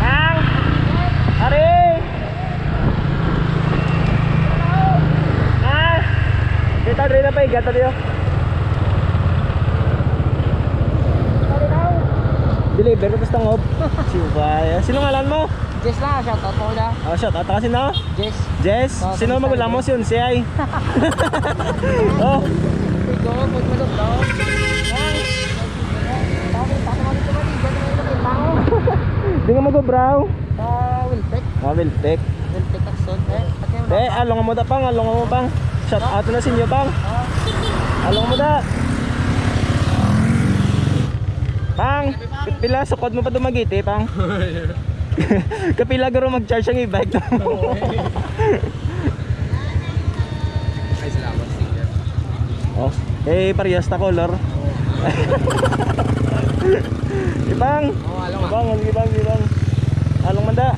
Bang! Ari! Ah! Dito rin na pa igata diyo. Deliver ko sa tangob. Siya. Sino ngalan mo? Jess na, shoutout mo na. Oh, shot. At kasi na? Jess. Jess. Sino magulang mo? Yun, si Ay. Oh. Ito, pag madog daw. Di nga mag-brow. Wilpek. Wilpek. Wilpek Action. Along mo da pang, along mo pang. Shout out na sa inyo pang. Along mo da. Pang, pila sukod mo pa dumagiti pang. Kapila garo mag-charge ang e-bike. Ay, salamat sticker. Oh, parehas ta color. Ibang. Oh, along. Ibang, ibang. Along manda.